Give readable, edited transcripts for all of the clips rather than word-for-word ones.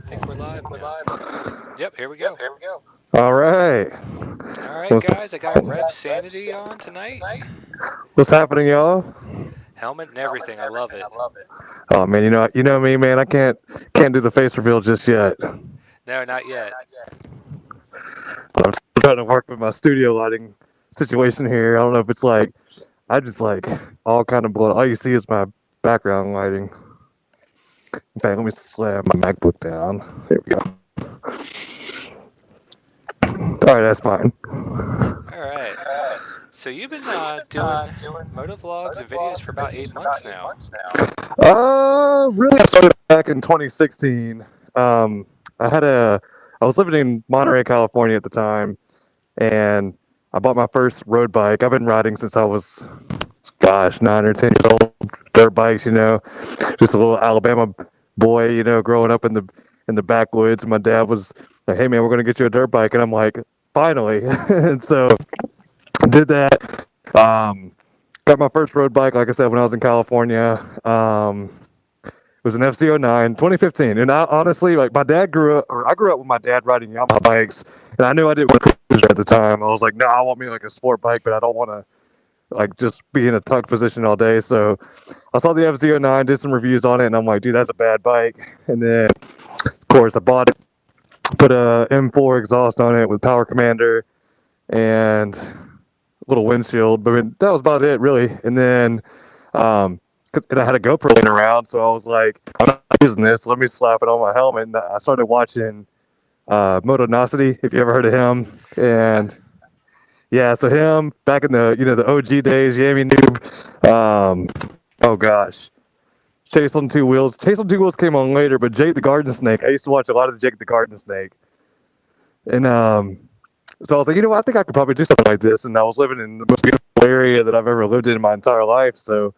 think we're live now. Yep, here we go. All right. All right, What's, guys, I got Revsanity on tonight. what's happening, y'all? Helmet and everything. I love it. Oh man, you know me, man. I can't do the face reveal just yet. No, not yet. But I'm still trying to work with my studio lighting situation here. I don't know if it's like I just like all kind of blood. All you see is my background lighting. In fact, let me slam my MacBook down. There we go. All right, that's fine. All right. So you've been doing moto vlogs and videos for about 8 months now. Really, I started back in 2016. Um, I had a, I was living in Monterey, California at the time, and I bought my first road bike. I've been riding since I was, gosh, 9 or 10 years old. Dirt bikes, just a little Alabama boy, growing up in the backwoods. And my dad was like, "Hey, man, we're gonna get you a dirt bike," and I'm like, "Finally!" And so I did that. Got my first road bike, like I said, when I was in California. It was an FC09, 2015. And I honestly, like, I grew up with my dad riding Yamaha bikes, and I knew I didn't want to cruiser at the time. I was like, no, I want me like a sport bike, but I don't want to like just be in a tuck position all day. So I saw the FZ09, did some reviews on it, and I'm like, dude, that's a bad bike. And then, of course, I bought it, put a M4 exhaust on it with Power Commander and a little windshield, but that was about it, really. And then, and I had a GoPro laying around, so I was like, I'm not using this. Let me slap it on my helmet. And I started watching Motonosity, if you ever heard of him. Yeah. And yeah, so him back in the OG days, Yami Noob. Oh gosh, Chase on Two Wheels. Chase on Two Wheels came on later, but Jake the Garden Snake. I used to watch a lot of Jake the Garden Snake, and so I was like, I think I could probably do something like this. And I was living in the most beautiful area that I've ever lived in my entire life, so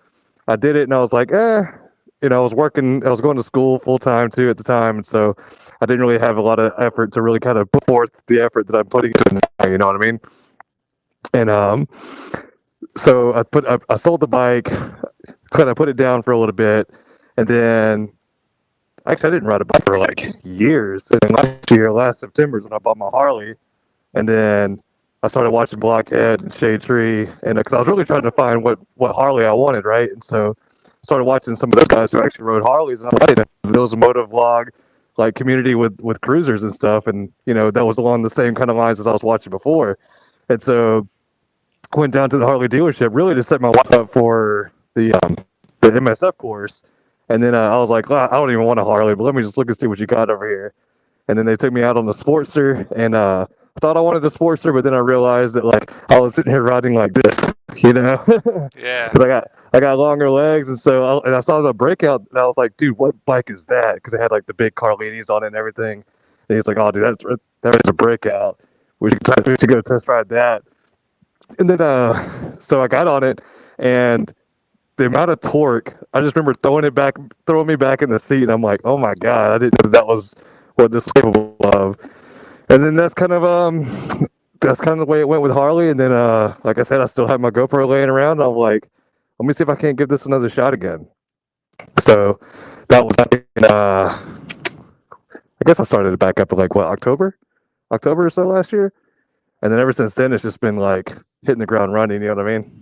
I did it, and I was like, I was working, I was going to school full time too at the time, and so I didn't really have a lot of effort to really kind of put forth the effort that I'm putting into it now. You know what I mean? And so I sold the bike, kind of put it down for a little bit, and then actually I didn't ride a bike for like years. And then last September is when I bought my Harley, and then I started watching Blockhead and Shade Tree, and because I was really trying to find what Harley I wanted, right? And so I started watching some of those guys who actually rode Harleys, and I'm like, there was a moto vlog like community with cruisers and stuff, and that was along the same kind of lines as I was watching before, and so went down to the Harley dealership really to set my wife up for the MSF course. And then I was like, well, I don't even want a Harley, but let me just look and see what you got over here. And then they took me out on the Sportster, and I thought I wanted the Sportster, but then I realized that like I was sitting here riding like this, because Yeah. I got longer legs, and I saw the breakout, and I was like, dude, what bike is that? Because it had like the big Carlinis on it and everything. And he's like, oh, dude, that's a breakout. We should go test ride that. And then so I got on it, and the amount of torque, I just remember throwing me back in the seat, and I'm like, oh my god, I didn't know that was what this was capable of. And then that's kind of the way it went with Harley. And then like I said, I still have my GoPro laying around. I'm like, let me see if I can't give this another shot again. So that was back in I guess I started it back up in like what, October or so last year. And then ever since then, it's just been like hitting the ground running. You know what I mean?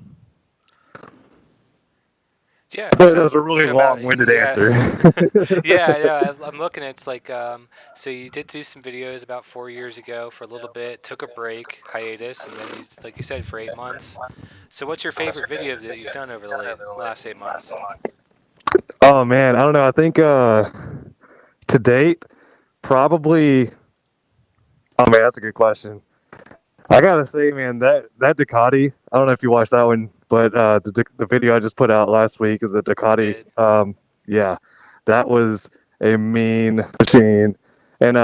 Yeah. But that was a really About long-winded yeah. answer. Yeah, yeah. I'm looking. It's like so you did do some videos about 4 years ago for a little bit, took a break, hiatus, and then like you said, for 8 months. So what's your favorite video that you've done over the last 8 months? Oh man, I don't know. I think to date, probably. Oh man, that's a good question. I gotta say, man, that Ducati. I don't know if you watched that one, but the video I just put out last week of the I Ducati. did. Yeah, that was a mean machine. And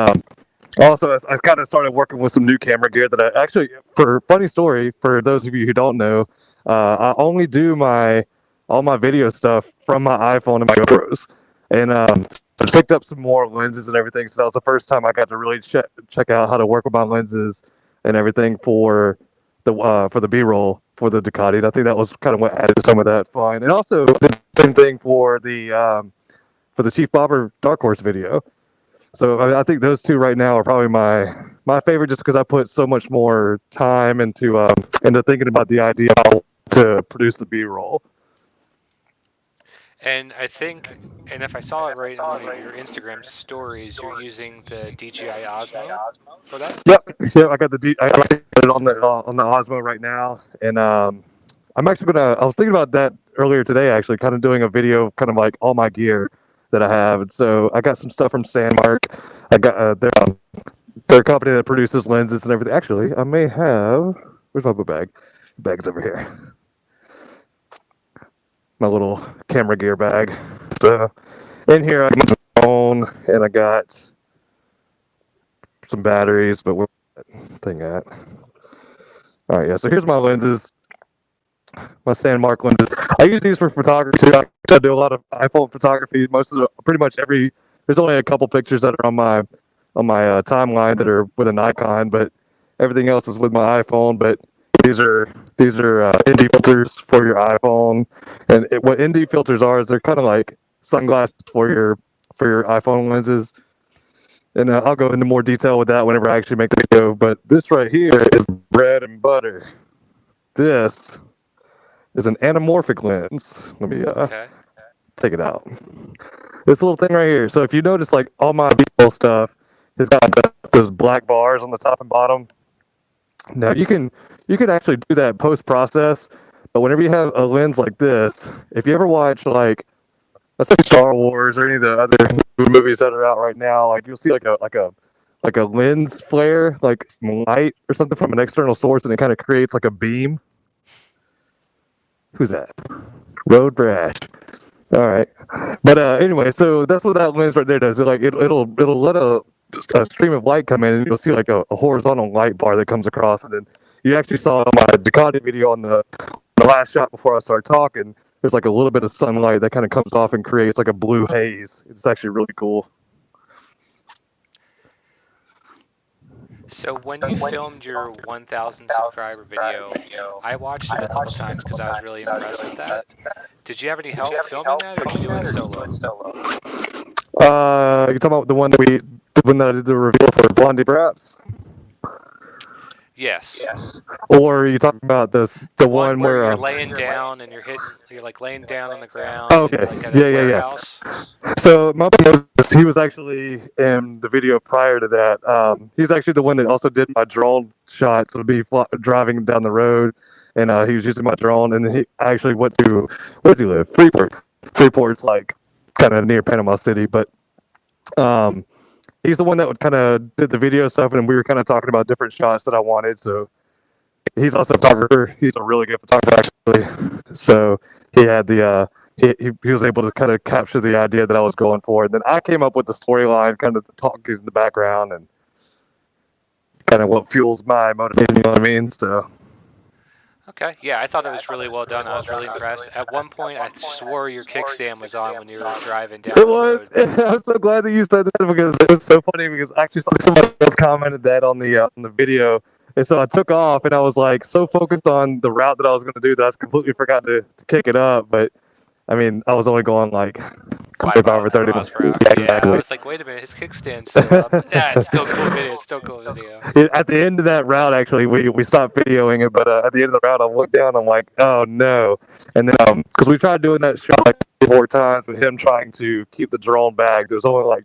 also, I kind of started working with some new camera gear that I actually, for funny story, for those of you who don't know, I only do all my video stuff from my iPhone and my GoPros. And so I picked up some more lenses and everything. So that was the first time I got to really check out how to work with my lenses and everything for the B-roll for the Ducati. And I think that was kind of what added some of that fun. And also did the same thing for the Chief Bobber Dark Horse video. So I think those two right now are probably my favorite, just because I put so much more time into thinking about the idea of how to produce the B-roll. And I think, and if I saw it right in one of your Instagram stories, you're using the DJI Osmo for that? Yep, yep. I got I actually got it on the Osmo right now, and I'm actually gonna. I was thinking about that earlier today, actually, kind of doing a video of kind of like all my gear that I have. And so I got some stuff from Sandmark. I got they're a company that produces lenses and everything. Actually, I may have. Where's my book bag? Bag's over here. My little camera gear bag. So in here I got my phone and I got some batteries, but where's that thing at? All right, yeah. So here's my lenses, my Sandmark lenses. I use these for photography too. I do a lot of iPhone photography. Pretty much every. There's only a couple pictures that are on my timeline that are with a Nikon, but everything else is with my iPhone. But these are ND filters for your iPhone, and what ND filters are is they're kind of like sunglasses for your iPhone lenses. And I'll go into more detail with that whenever I actually make the video. But this right here is bread and butter. This is an anamorphic lens. Let me Okay. take it out. This little thing right here. So if you notice, like all my B-roll stuff has got those black bars on the top and bottom. Now you can actually do that post process, but whenever you have a lens like this, if you ever watch like let's say Star Wars or any of the other movies that are out right now, like you'll see like a lens flare, like some light or something from an external source, and it kind of creates like a beam. Who's that? Road Rash. All right, but anyway, so that's what that lens right there does. It'll let a stream of light come in, and you'll see like a horizontal light bar that comes across, and then you actually saw my Ducati video on the last shot before I started talking. There's like a little bit of sunlight that kind of comes off and creates like a blue haze. It's actually really cool. So when you filmed your 1,000 subscriber video, I watched it a couple times because I was really impressed with that. Did you have any help filming that, or did you do it solo? You talking about the one that I did the reveal for Blondie Perhaps, Yes. or are you talking about the The one one where where? you're laying down and you're like laying down on the ground Oh, and okay, like at a yeah, yeah, yeah. warehouse. So my Moses, he was actually in the video prior to that. He's actually the one that also did my drone shots of me driving down the road, and he was using my drone. And then he actually went to where does he live? Freeport. Freeport's like kind of near Panama City, but um, he's the one that kind of did the video stuff, and we were kind of talking about different shots that I wanted. So he's also a photographer. He's a really good photographer, actually. So he had he was able to kind of capture the idea that I was going for, and then I came up with the storyline, kind of the talk in the background, and kind of what fuels my motivation. You know what I mean? So Okay, yeah, I thought it was really well done. I was really impressed. At one point, I swore your kickstand was on when you were driving down it the was. road. I'm so glad that you said that, because it was so funny, because actually somebody else commented that on the video. And so I took off, and I was like so focused on the route that I was going to do that I completely forgot to kick it up. But I mean, I was only going like 25 or 30 miles miles. per hour. Yeah, Yeah, I exactly. was like, wait a minute, his kickstand's still up. Yeah, it's still cool video. It's still cool video. At the end of that route, actually, we stopped videoing it, but at the end of the route, I looked down, I'm like, oh no. And then, because we tried doing that shot like 4 times with him trying to keep the drone back, there's only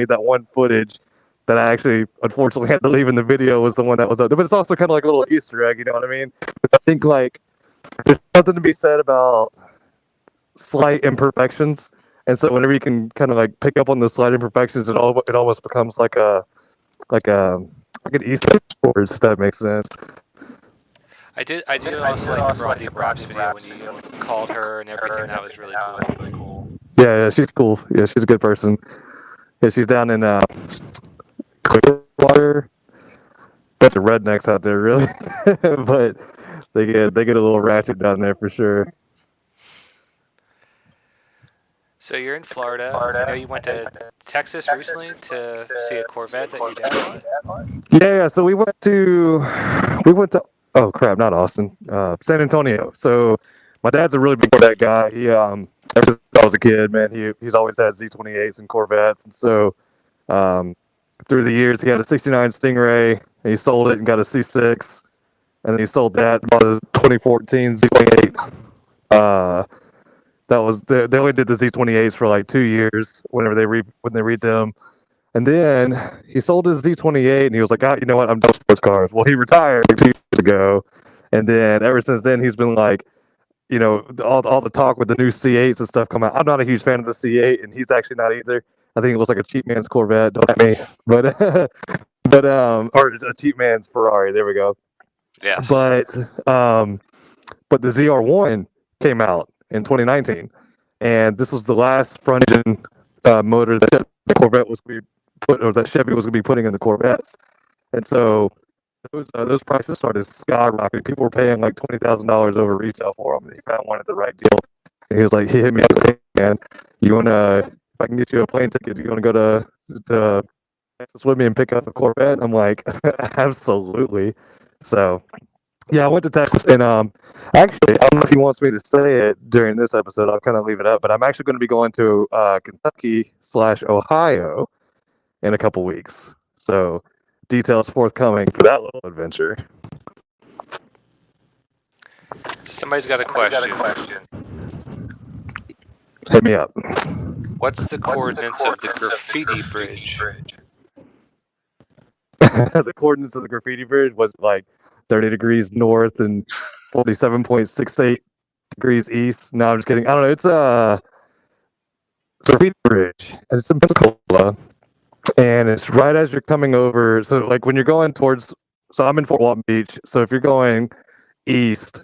that one footage that I actually, unfortunately, had to leave in the video was the one that was up there. But it's also kind of like a little Easter egg, you know what I mean? I think, like, there's something to be said about slight imperfections. And so whenever you can kind of like pick up on the slight imperfections, it almost becomes like a like an Easter egg towards, if that makes sense. I did also like the Blondie Braps video when you called her and everything. That was really cool. Yeah, yeah, she's cool. Yeah, she's a good person. Yeah, she's down in Clearwater. Bunch of rednecks out there, really, but they get a little ratchet down there for sure. So you're in Florida. I know you went to Texas recently to see a Corvette that your dad bought. Yeah, yeah. So we went to oh crap, not Austin, San Antonio. So my dad's a really big Corvette guy. He ever since I was a kid, man, he's always had Z28s and Corvettes, and so Through the years, he had a '69 Stingray, and he sold it and got a C6, and then he sold that, bought a 2014 Z28. Uh, that was they only did the Z28s for like 2 years whenever when they redid them. And then he sold his Z28 and he was like, you know what? I'm done with sports cars. Well, he retired 2 years ago. And then ever since then, he's been like, all the talk with the new C8s and stuff come out. I'm not a huge fan of the C8, and he's actually not either. I think it looks like a cheap man's Corvette. Don't at me. But, or a cheap man's Ferrari. There we go. Yes. But, but the ZR1 came out in 2019. And this was the last front engine motor that the Corvette was going to be that Chevy was going to be putting in the Corvettes. And so those prices started skyrocketing. People were paying like $20,000 over retail for them. And he found one at the right deal. And he hit me up and said, "Hey, man, if I can get you a plane ticket, you want to go to Texas with me and pick up a Corvette?" I'm like, absolutely. So yeah, I went to Texas, and actually, I don't know if he wants me to say it during this episode. I'll kind of leave it up, but I'm actually going to be going to Kentucky/Ohio in a couple weeks. So details forthcoming for that little adventure. Somebody's got a question. Hit me up. What's the coordinates of the graffiti bridge? The coordinates of the graffiti bridge was like 30 degrees north and 47.68 degrees east. No, I'm just kidding. I don't know. It's a graffiti bridge, and it's in Pensacola, and it's right as you're coming over. So, like when you're going towards, so I'm in Fort Walton Beach. So if you're going east,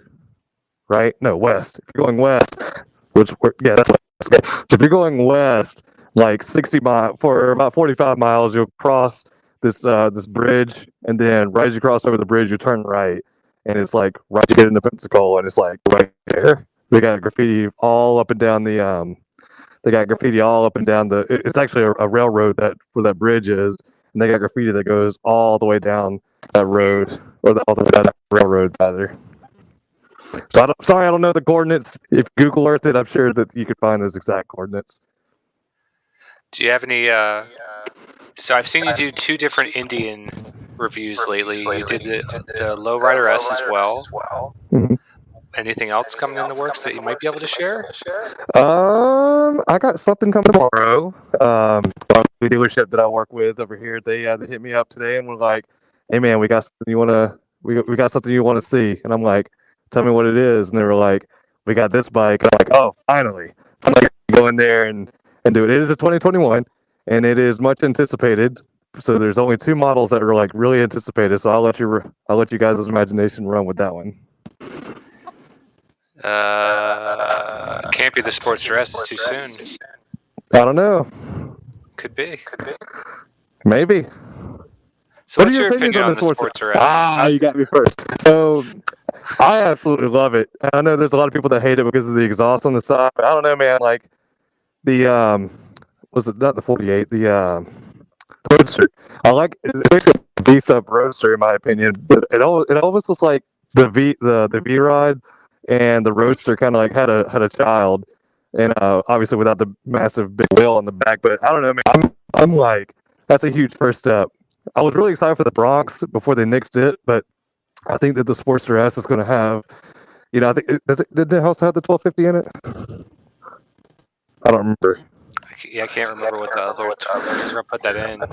right? No, west. If you're going west, yeah, that's west. Okay. So if you're going west, like 60 miles for about 45 miles, you'll cross this bridge, and then right as you cross over the bridge, you turn right, and it's like right to get into Pensacola, and it's like right there. They got graffiti all up and down the. They got graffiti all up and down the. It's actually a railroad where that bridge is, and they got graffiti that goes all the way down that road, or all the way down that railroad either. So I don't know the coordinates. If Google Earth it, I'm sure that you could find those exact coordinates. Do you have any? So I've seen you do 2 different Indian reviews lately. You did the Lowrider S as well. Mm-hmm. Anything else coming in the works that you might be able to share? I got something coming tomorrow. The dealership that I work with over here, they hit me up today and were like, "Hey man, we got something we got something you want to see." And I'm like, "Tell me what it is." And they were like, "We got this bike." And I'm like, "Oh, finally!" I'm like, go in there and do it. It is a 2021, and it is much anticipated. So there's only 2 models that are like really anticipated. So I'll let you guys' imagination run with that one. Can't be the Sportster S. It's too soon. I don't know. Could be. Maybe. So what's your opinion on the Sportster S? You got me first. So I absolutely love it. I know there's a lot of people that hate it because of the exhaust on the side, but I don't know, man. Like the was it not the 48? The Roadster. It's basically a beefed up Roadster in my opinion. But it almost looks like the V Rod and the Roadster kind of like had a child, and obviously without the massive big wheel on the back. But I don't know, man. I'm like, that's a huge first step. I was really excited for the Bronx before they nixed it, but I think that the Sportster S is going to have, I think did it also have the 1250 in it? I don't remember. I can't remember what the other. We're gonna put that in. I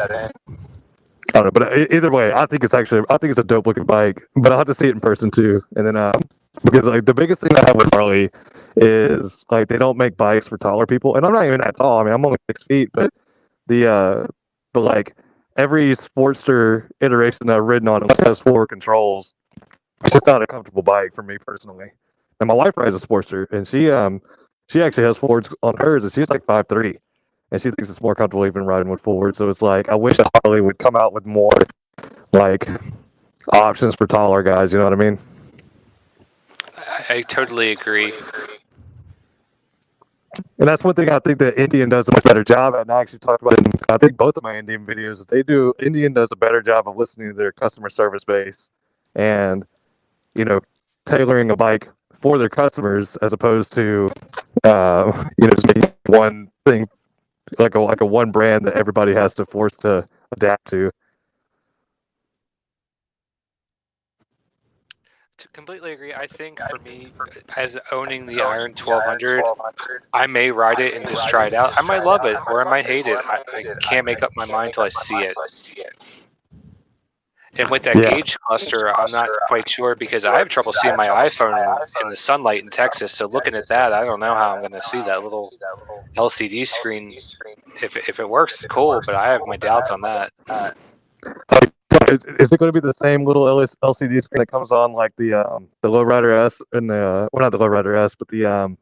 don't know, but either way, I think it's a dope looking bike. But I'll have to see it in person too. And then because like the biggest thing I have with Harley is like they don't make bikes for taller people, and I'm not even that tall. I mean, I'm only 6 feet, but but like every Sportster iteration that I've ridden on has 4 controls. It's just not a comfortable bike for me personally. And my wife rides a Sportster, and she actually has forwards on hers, and she's like 5'3", and she thinks it's more comfortable even riding with forward. So it's like I wish that Harley would come out with more like options for taller guys. You know what I mean? I totally agree. And that's one thing I think that Indian does a much better job at. And I actually talked about it in, I think, both of my Indian videos. Indian does a better job of listening to their customer service base and, tailoring a bike for their customers as opposed to, just making one thing like a one brand that everybody has to force to adapt to. To completely agree. I think for me, as owning the Iron 1200, I may ride it and just try it out. I might love it or I might hate it. I can't make up my mind until I see it. And with that Yeah. gauge cluster, I'm not quite sure because I have trouble seeing my iPhone in the sunlight in Texas. So looking at that, I don't know how I'm going to see that little LCD screen. If it works, cool, but I have my doubts on that. Is it going to be the same little LCD screen that comes on like the Lowrider S and the well, not the Lowrider S, but the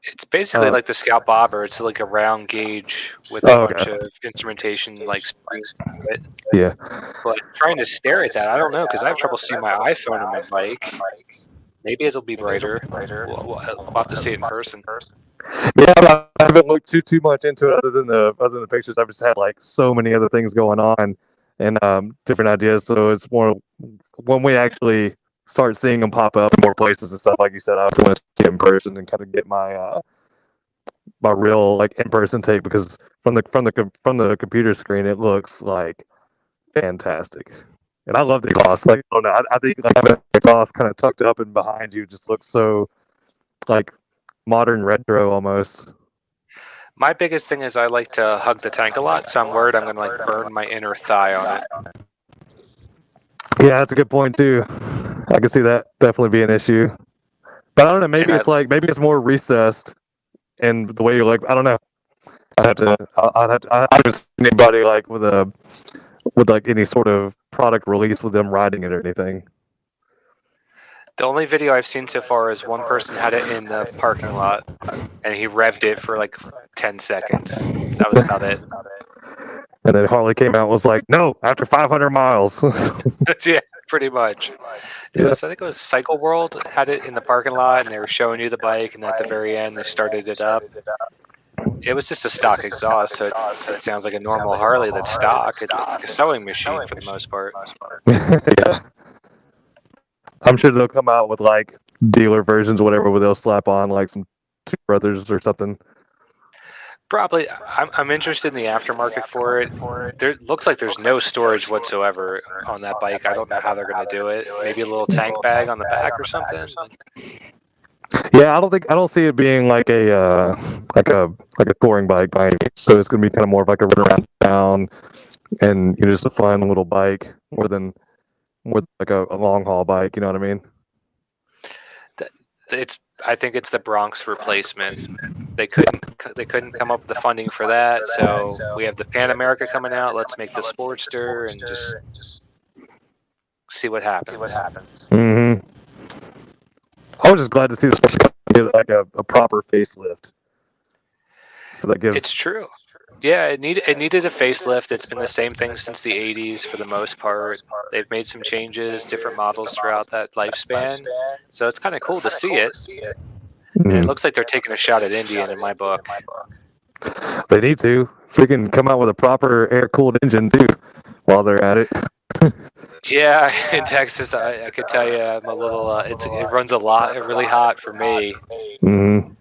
It's basically uh like the Scout Bobber. It's like a round gauge with a oh, bunch okay. of instrumentation like screens to it. Yeah. But trying to stare at that, I don't know because I have trouble seeing my iPhone in my bike. Maybe it'll be brighter. We'll have to see it in person. Yeah, I haven't looked too much into it other than the pictures. I've just had like so many other things going on and different ideas. So it's more when we actually start seeing them pop up in more places and stuff. Like you said, I want to see it in person and kind of get my real like in person take because from the computer screen it looks like fantastic. And I love the exhaust. Like I don't know, I think like having the exhaust kind of tucked up and behind you just looks so like modern retro almost. My biggest thing is I like to hug the tank a lot, so I'm worried I'm gonna like burn my inner thigh on it. Yeah, that's a good point too. I can see that definitely be an issue. But I don't know. And Maybe it's more recessed in the way you like. I don't know. I'd have to. I'd have to. I haven't seen anybody like with like any sort of product release with them riding it or anything. the only video I've seen so far is one person had it in the parking lot and he revved it for like 10 seconds. That was about it. And then Harley came out and was like, "No, after 500 miles." Yeah, pretty much. Yeah. I think it was Cycle World had it in the parking lot and they were showing you the bike and at the very end they started it up. It was just a stock exhaust, so it sounds like a normal Harley that's stock. It's like a sewing machine for the most part. Yeah. I'm sure they'll come out with like dealer versions, or whatever, where they'll slap on like some Two Brothers or something. Probably, I'm interested in the aftermarket for it. There looks like there's no storage whatsoever on that bike. I don't know how they're going to do it. Maybe a little tank bag on the back or something. Yeah, I don't see it being like a touring bike by any means. So it's gonna be kind of more of like a run around town and just a fun little bike more than like a long haul bike. You know what I mean? I think it's the Bronx replacement. They couldn't come up with the funding for that, so we have the Pan America coming out. Let's make the Sportster and just see what happens. Mm-hmm. I was just glad to see the Sportster get like a proper facelift. So that gives. It's true. Yeah, it needed a facelift. It's been the same thing since the 80s for the most part. They've made some changes, different models throughout that lifespan. So it's kind of cool to see it. And it looks like they're taking a shot at Indian in my book. They need to freaking come out with a proper air-cooled engine too while they're at it. Yeah, in Texas, I could tell you I'm a little. It runs a lot, really hot for me. Mm-hmm.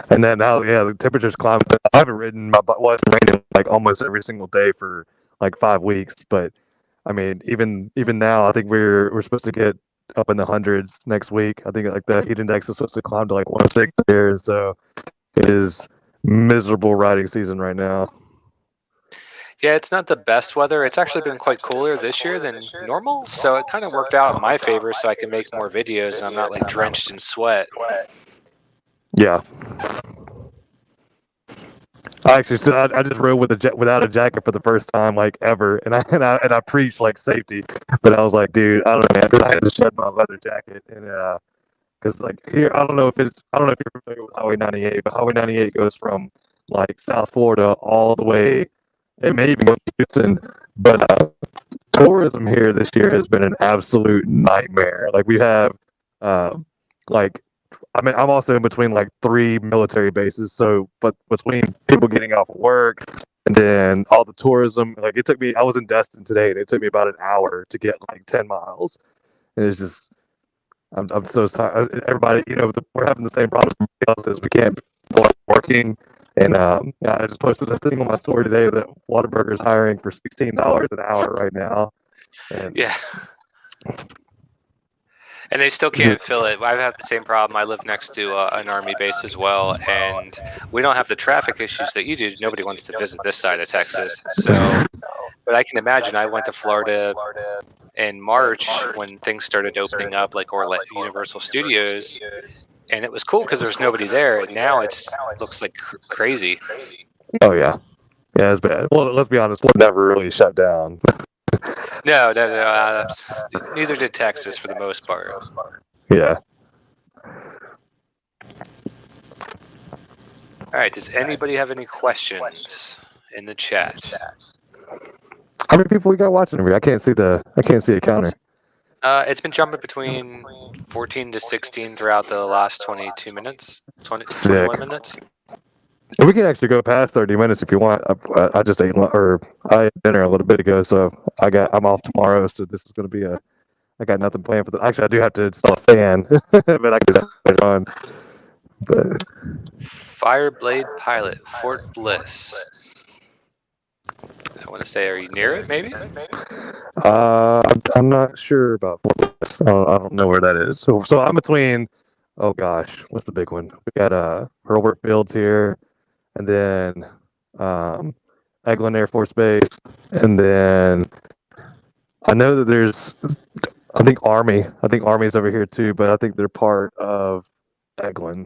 And then now, yeah, the temperature's climbing. I haven't ridden my bike. Well, it's raining like almost every single day for like 5 weeks. But I mean, even now, I think we're supposed to get up in the hundreds next week. I think like the heat index is supposed to climb to like 106 here. So it is miserable riding season right now. Yeah, it's not the best weather. It's actually been quite cooler this year than normal, so it kind of worked out in my favor, so I can make more videos and I'm not like drenched in sweat. Yeah. I just rode without a jacket for the first time like ever, and I preached like safety, but I was like, dude, I don't know, man, 'cause I had to shed my leather jacket, and because like here, I don't know if you're familiar with Highway 98, but Highway 98 goes from like South Florida all the way, it may even go to Houston, but tourism here this year has been an absolute nightmare. Like we have, uh, like I mean, I'm also in between like three military bases. So, but between people getting off of work and then all the tourism, like it took me, I was in Destin today and it took me about an hour to get like 10 miles. And it's just, I'm so sorry. Everybody, we're having the same problem as we can't go out working. And I just posted a thing on my story today that Whataburger's hiring for $16 an hour right now. And Yeah. And they still can't just, fill it. I've had the same problem. I live next to an army base as well, and we don't have the traffic issues that you do. Nobody wants to visit this side of Texas. So, but I can imagine. I went to Florida in March when things started opening up, like Universal Studios, and it was cool because there was nobody there. And now it's looks like crazy. oh yeah, yeah, it's bad. Well, let's be honest, we're never really shut down. No, no, no. Neither did Texas for the most part. Yeah. All right. Does anybody have any questions in the chat? How many people we got watching over here? I can't see a counter. It's been jumping between 14 to 16 throughout the last 22 minutes, 21 minutes. And we can actually go past 30 minutes if you want. I just ate I ate dinner a little bit ago, so I'm off tomorrow. So this is going to be I got nothing planned for the. Actually, I do have to install a fan, but I can put it on. But Fireblade Pilot, Fort Bliss. I want to say, are you near it? Maybe. I'm not sure about Fort Bliss. I don't know where that is. So I'm between. Oh gosh, what's the big one? We got Hurlburt Fields here, and then Eglin Air Force Base, and then I know that there's. I think Army. I think Army's over here too, but I think they're part of Eglin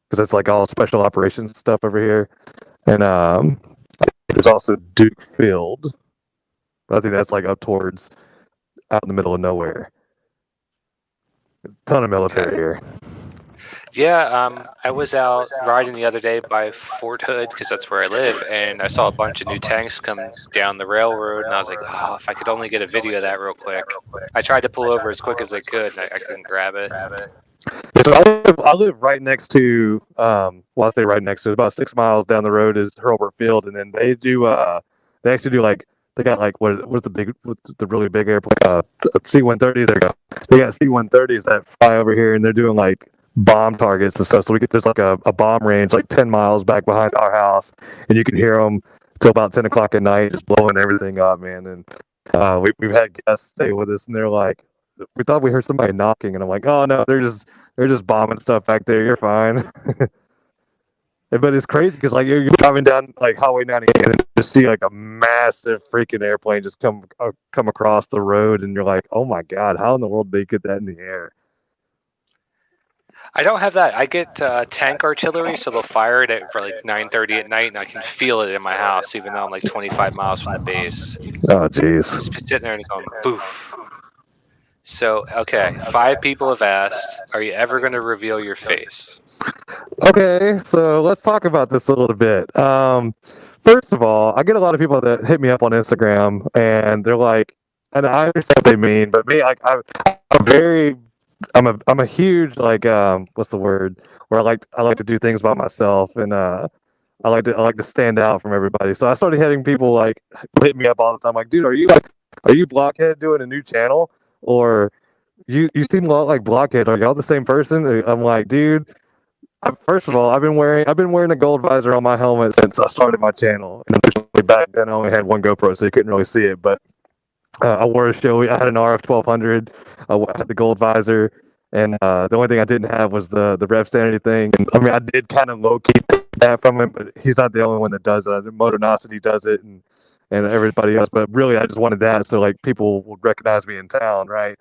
because it's like all special operations stuff over here. And there's also Duke Field. I think that's like up towards out in the middle of nowhere. A ton of military here. Yeah, I was out riding the other day by Fort Hood because that's where I live, and I saw a bunch of new tanks come down the railroad, and I was like, oh, if I could only get a video of that real quick. I tried to pull over as quick as I could, and I couldn't grab it. So I live right next to, well, I say right next to, about 6 miles down the road is Hurlburt Field, and then they actually do like, they got like, what's the really big airplane? C-130s, there you go. They got C-130s that fly over here, and they're doing like bomb targets and stuff. So there's like a bomb range like 10 miles back behind our house, and you can hear them till about 10 o'clock at night, just blowing everything up, man. And we've had guests stay with us, and they're like, we thought we heard somebody knocking, and I'm like, oh no, they're just bombing stuff back there. You're fine. But it's crazy because like you're driving down like Highway 98 and just see like a massive freaking airplane just come across the road, and you're like, oh my god, how in the world did they get that in the air? I don't have that. I get tank artillery, so they'll fire it at for like 9:30 at night, and I can feel it in my house, even though I'm like 25 miles from the base. Oh jeez. Just be sitting there and going boof. So, okay, 5 people have asked, are you ever going to reveal your face? Okay, so let's talk about this a little bit. First of all, I get a lot of people that hit me up on Instagram, and they're like, and I understand what they mean, but me, I'm a huge like what's the word? Where I like to do things by myself, and I like to stand out from everybody. So I started hitting people like hit me up all the time, like, dude, are you Blockhead doing a new channel? Or you seem a lot like Blockhead. Are y'all the same person? I'm like, dude. First of all, I've been wearing a gold visor on my helmet since I started my channel. And originally back then, I only had one GoPro, so you couldn't really see it. But I wore a show. I had an RF 1200. I had the gold visor, and the only thing I didn't have was the Revsanity thing. And I mean, I did kind of low key that from him, but he's not the only one that does it. Motornosity does it, and everybody else. But really, I just wanted that so like people would recognize me in town, right?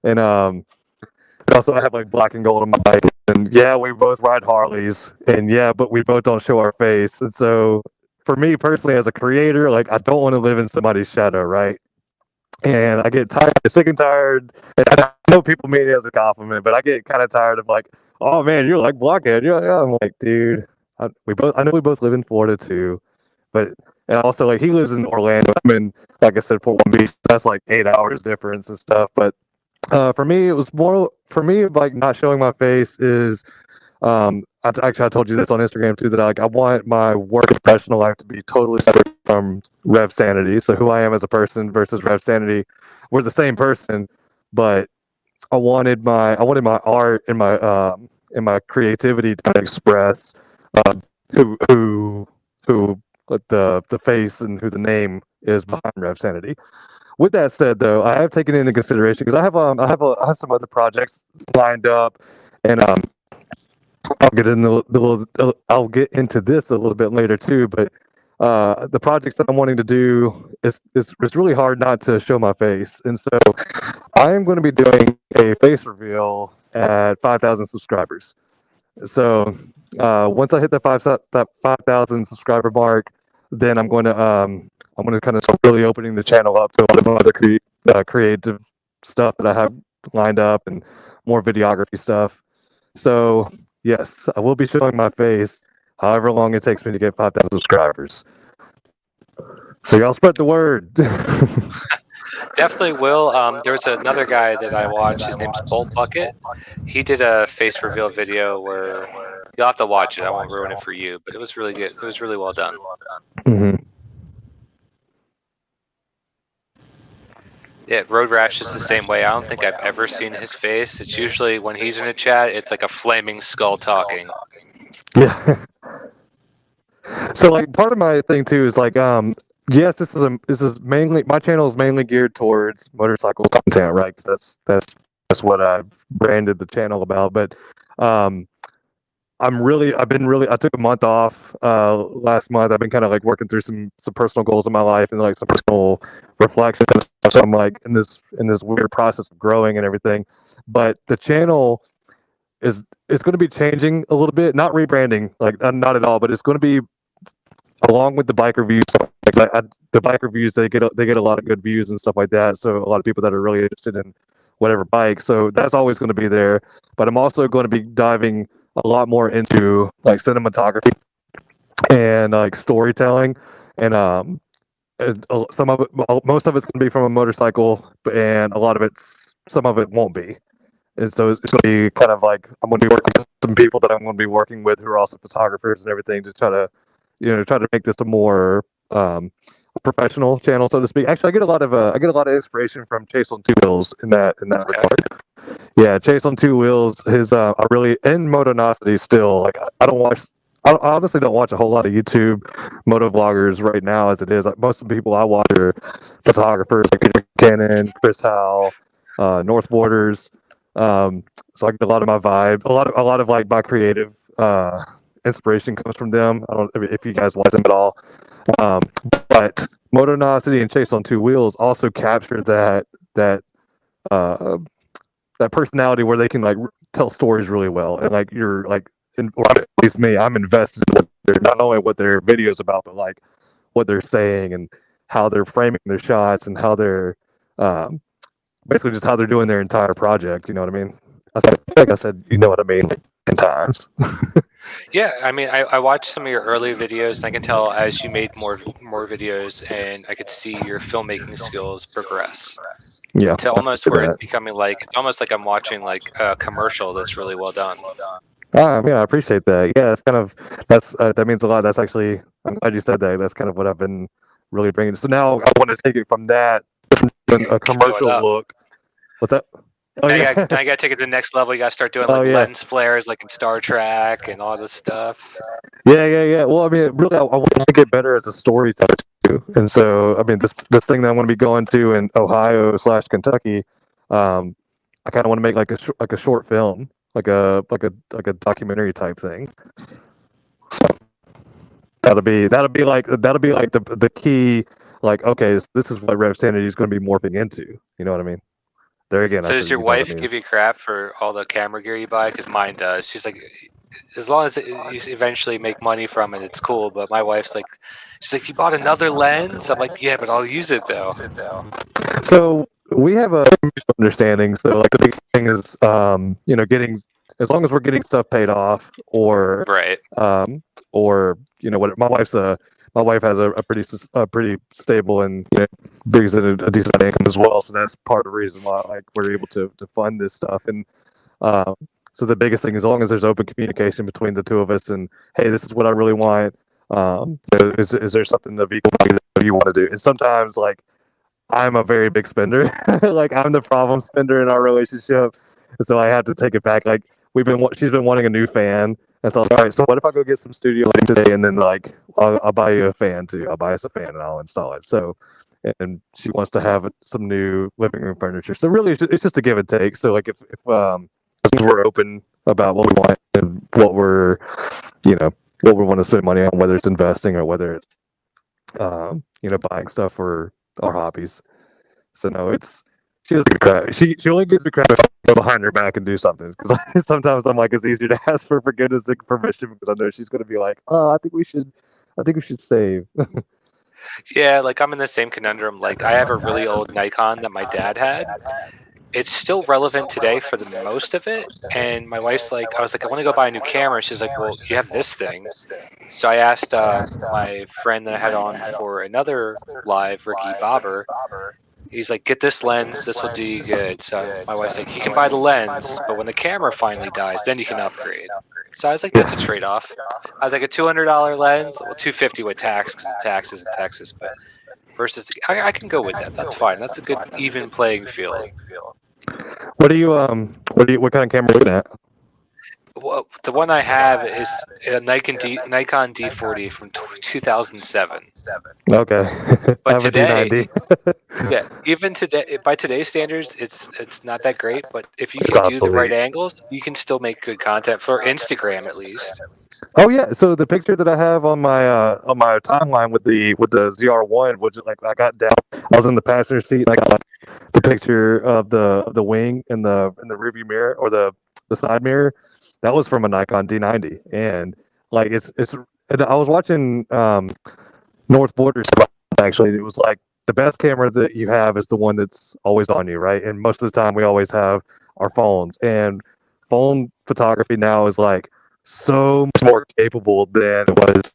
And also I have like black and gold on my bike, and yeah, we both ride Harleys, and yeah, but we both don't show our face. And so for me personally, as a creator, like I don't want to live in somebody's shadow, right? And I get tired, sick and tired. And I know people mean it as a compliment, but I get kind of tired of like, oh man, you're like Blockhead. I'm like, dude, I know we both live in Florida too, but and also like he lives in Orlando. I'm in, like I said, Fort One Beach. That's like 8 hours difference and stuff. But for me, it was more for me like not showing my face is. I told you this on Instagram too that I want my work and professional life to be totally separate from Revsanity. So who I am as a person versus Revsanity, we're the same person, but I wanted my art and my creativity to express who the face and who the name is behind Revsanity. With that said, though, I have taken into consideration because I have some other projects lined up, and I'll get into this a little bit later too. But the projects that I'm wanting to do is it's really hard not to show my face, and so I am going to be doing a face reveal at 5,000 subscribers. So once I hit that 5,000 subscriber mark, then I'm going to kind of start really opening the channel up to a lot of other creative stuff that I have lined up and more videography stuff. So yes, I will be showing my face, however long it takes me to get 5,000 subscribers. So y'all spread the word. Definitely will. There was another guy that I watched. His name's Bolt Bucket. He did a face reveal video where you'll have to watch it. I won't ruin it for you, but it was really good. It was really well done. hmm Yeah, Road Rash is the same way. I don't think I've ever seen his face. It's usually when he's in a chat, it's like a flaming skull talking. Yeah. So like part of my thing too is like yes, this is mainly my channel is mainly geared towards motorcycle content, right? 'Cause that's what I've branded the channel about. But um, I took a month off last month. I've been kind of like working through some personal goals in my life and like some personal reflection and stuff. So I'm like in this weird process of growing and everything. But the channel is it's going to be changing a little bit, not rebranding, like not at all, but it's going to be along with the bike reviews. The bike reviews they get a lot of good views and stuff like that. So a lot of people that are really interested in whatever bike. So that's always going to be there. But I'm also going to be diving a lot more into like cinematography and like storytelling and some of it, most of it's going to be from a motorcycle, and a lot of some of it won't be. And so it's going to be kind of like I'm going to be working with some people that I'm going to be working with who are also photographers and everything to try to, try to make this a more professional channel, so to speak. Actually, I get a lot of inspiration from Chase on Two Wheels in that Okay. regard. Yeah, Chase on Two Wheels. His I really in Motonosity still like I don't watch. I honestly don't watch a whole lot of YouTube moto vloggers right now as it is. Like most of the people I watch are photographers like Peter Cannon, Chris Howell, North Borders. So I get a lot of my vibe, a lot of like my creative inspiration comes from them. I don't if you guys watch them at all, um, but Motonosity and Chase on Two Wheels also capture that uh, that personality where they can like tell stories really well, and like you're like, or at least me, I'm invested in not only what their videos about, but like what they're saying and how they're framing their shots and how they're um, basically just how they're doing their entire project. You know what I mean? Like I said, you know what I mean, like 10 times. Yeah, I mean, I watched some of your early videos, and I can tell as you made more videos, and I could see your filmmaking skills progress Yeah, to almost for where it's that. becoming like it's almost like I'm watching like a commercial that's really well done. Yeah, I appreciate that. Yeah, that's kind of that means a lot. That's actually I'm glad you said that. That's kind of what I've been really bringing. So now I want to take it from that You a gotta blow it commercial up. look. What's that? Oh yeah. Now you got to take it to the next level. You got to start doing Oh like yeah. lens flares, like in Star Trek, and all this stuff. Yeah. Well, I mean, really, I want to get better as a storyteller too. And so, I mean, this thing that I'm going to be going to in Ohio slash Kentucky, I kind of want to make like like a short film, like a documentary type thing. So that'll be like the key. Like, okay, this is what Rev Sanity is going to be morphing into. You know what I mean? There again, I So said, does your you know what I wife mean? give you crap for all the camera gear you buy? Because mine does. She's like, as long as you eventually make money from it, it's cool. But my wife's like, she's like, you bought another lens? I'm like, yeah, but I'll use it though. So we have a mutual understanding. So like the big thing is, getting as long as we're getting stuff paid off, Right. or what my wife has a pretty stable and brings in a decent amount of income as well. So that's part of the reason why like we're able to fund this stuff. And um, so the biggest thing is as long as there's open communication between the two of us, and hey, this is what I really want. Is there something of equal value that you want to do? And sometimes like I'm a very big spender. Like I'm the problem spender in our relationship, so I have to take it back. Like she's been wanting a new fan, And so I was like, all right, so what if I go get some studio lighting today, and then like I'll buy you a fan too. I'll buy us a fan and I'll install it. So, and she wants to have some new living room furniture. So really, it's just a give and take. So like if as long as we're open about what we want and what we're, you know, what we want to spend money on, whether it's investing or whether it's buying stuff for our hobbies. So no, it's she doesn't get crap. She only gives me crap if I go behind her back and do something. Because sometimes I'm like, it's easier to ask for forgiveness than permission because I know she's going to be like, oh, I think we should save. Yeah, like I'm in the same conundrum. Like I have a really old Nikon that my dad had. It's still relevant today for the most of it. And my wife's like, I was like, I want to go buy a new camera. She's like, well, you have this thing. So I asked my friend that I had on for another live, Ricky Bobber. He's like, get this lens. This will do you good. So my wife's like, you can buy the lens, but when the camera finally dies, then you can upgrade. So I was like, that's a trade-off. I was like, a $200 lens, well, $250 with tax because the tax is in Texas, but versus I can go with that. That's fine. That's a good even playing field. What kind of camera are you looking at? Well, the one I have is a Nikon D40 from 2007. Okay, I But have a today, D90. yeah, even today, by today's standards, it's not that great. But if you It's can do the right obsolete. angles, you can still make good content for Instagram at least. Oh yeah, so the picture that I have on my timeline with the ZR1, which is like I got down, I was in the passenger seat, and I got like the picture of the wing in the rearview mirror or the side mirror. That was from a Nikon D90, and like it's. And I was watching North Borders actually. It was like the best camera that you have is the one that's always on you, right? And most of the time we always have our phones, and phone photography now is like so much more capable than it was,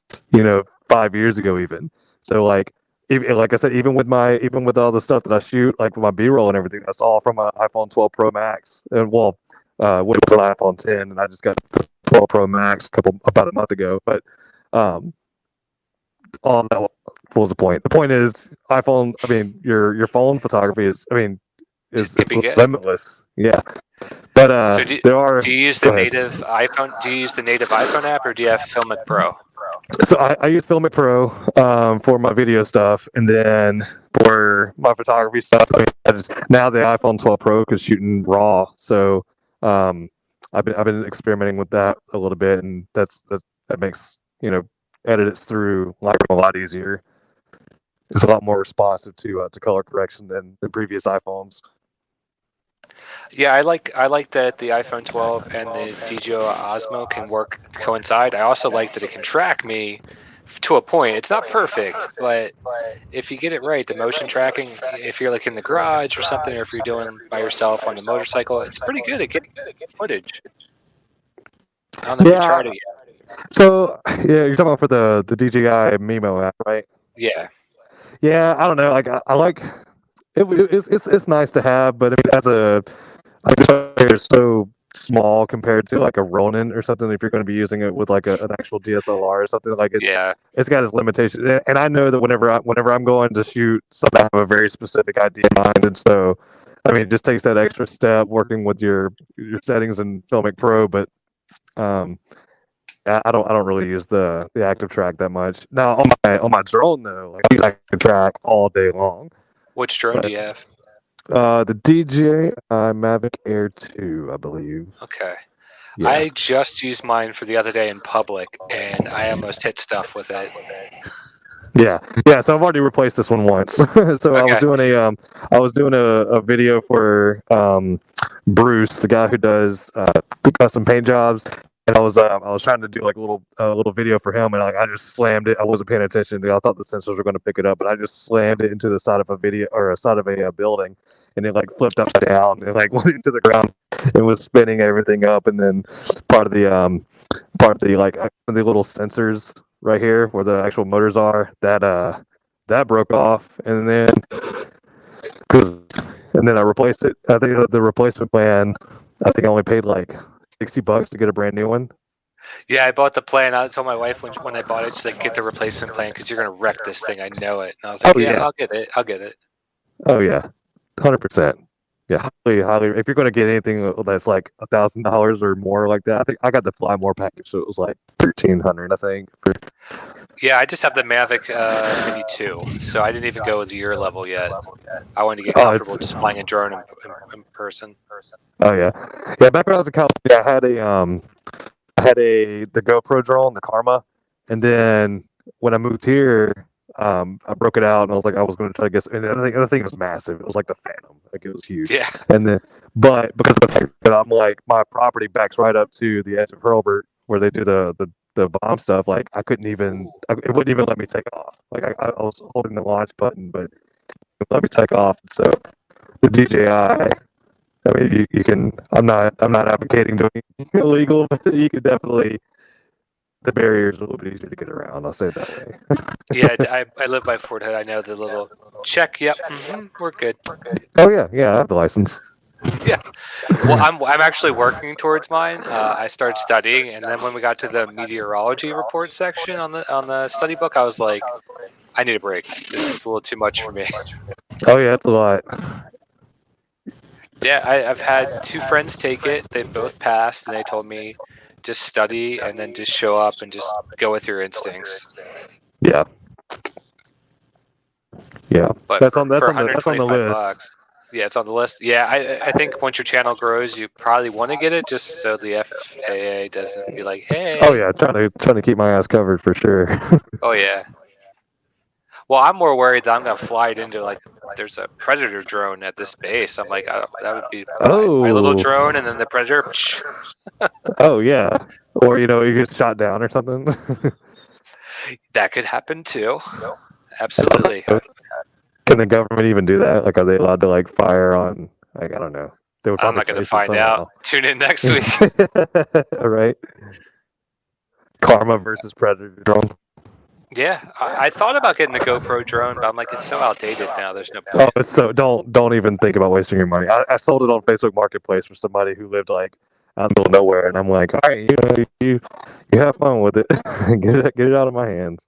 5 years ago even. So like I said, even with all the stuff that I shoot, like with my B-roll and everything, that's all from an iPhone 12 Pro Max. And well, what was an iPhone 10, and I just got the 12 Pro Max about a month ago. But um, all that was the point. The point is, iPhone. I mean, your phone photography is. I mean, is Can be good. limitless. Yeah, but So there are. do you use the Go ahead. native iPhone? Do you use the native iPhone app, or do you have Filmic Pro? So I use Filmic Pro for my video stuff, and then for my photography stuff, now the iPhone 12 Pro is shooting RAW. So um, I've been experimenting with that a little bit, and that makes edits through Lightroom a lot easier. It's a lot more responsive to color correction than the previous iPhones. Yeah, I like that the iPhone 12 and the DJI Osmo can work coincide. I also like that it can track me to a point. It's not perfect, but if you get it right, the motion tracking, if you're like in the garage or something, or if you're doing by yourself on the motorcycle, it's pretty good at getting footage. I don't know if you Yeah. tried it yet. So yeah, you're talking about for the DJI Mimo app, right? Yeah, Yeah, I don't know. Like I like it's nice to have, but I mean, as a like the player is so small compared to like a Ronin or something. If you're going to be using it with like an actual DSLR or something, like yeah. it's got its limitations. And I know that whenever I'm going to shoot something, I have a very specific idea in mind, and so I mean, it just takes that extra step working with your settings in Filmic Pro, but um, I don't really use the active track that much. Now on my drone though, like I use active track all day long. Which drone do But you have? the DJI Mavic Air 2, I believe. Okay. Yeah. I just used mine for the other day in public, and I almost hit stuff with it. Yeah, yeah. So I've already replaced this one once. So Okay. I was doing a video for Bruce, the guy who does the custom paint jobs, and I was trying to do like a little video for him, and I just slammed it. I wasn't paying attention. I thought the sensors were going to pick it up, but I just slammed it into the side of a video or a side of a building, and it like flipped upside down and like went into the ground. It was spinning everything up, and then part of the part of the like the little sensors right here where the actual motors are that broke off, and then cause, and then I replaced it. I think the replacement plan, I think I only paid like $60 to get a brand new one. Yeah, I bought the plan. I told my wife when I bought it, she's like, "Get the replacement plan because you're gonna wreck this thing. I know it." And I was like, Oh "Yeah, yeah, I'll get it. I'll get it." oh yeah, 100%. Yeah, highly. If you're going to get anything that's like $1,000 or more like that, I think I got the Fly More package, so it was like 1,300, I think. Yeah, I just have the Mavic Mini 2, so I didn't even go with your level yet. I wanted to get Oh, it's comfortable just flying a drone in person. oh yeah, yeah. Back when I was in California, I had the GoPro drone, the Karma, and then when I moved here, I broke it out and I was like, I was going to try to get. And the other thing was massive. It was like the Phantom, like it was huge. Yeah, And then, but because of the fact that I'm like, my property backs right up to the edge of Hurlburt, where they do the bomb stuff. Like I couldn't even, it wouldn't even let me take off. Like I was holding the launch button, but it wouldn't let me take off. So the DJI. I mean, you can. I'm not advocating doing illegal, but you could definitely. The barrier is a little bit easier to get around. I'll say it that way. yeah. I live by Fort Hood. I know the little check. Yep, we're good. Oh yeah, yeah. I have the license. Yeah. Well, I'm actually working towards mine. I started studying, and then when we got to the meteorology report section on the study book, I was like, I need a break. This is a little too much for me. Oh yeah, that's a lot. Yeah, I've had two friends take it. They both passed, and they told me just study and then just show up and just go with your instincts. Yeah, yeah. But That's on that's for on the that's on the 125 list. bucks, yeah, it's on the list. Yeah, I think once your channel grows, you probably want to get it just so the FAA doesn't be like, Oh hey. yeah, trying to keep my ass covered for sure. Oh yeah. Well, I'm more worried that I'm gonna fly it into like there's a predator drone at this base. I'm like, I don't, that would be my little Oh, drone, and then the predator. oh yeah. Or you get shot down or something. That could happen too. Absolutely. Can the government even do that? Like, are they allowed to like fire on? Like, I don't know. They would I'm probably not gonna trace it find out. somehow. Tune in next week. All right. Karma versus Predator drone. Yeah, I thought about getting the GoPro drone, but I'm like, it's so outdated now. There's no Oh, point. it's so don't even think about wasting your money. I sold it on Facebook Marketplace for somebody who lived like out in the middle of nowhere, and I'm like, all right, you have fun with it. Get it out of my hands.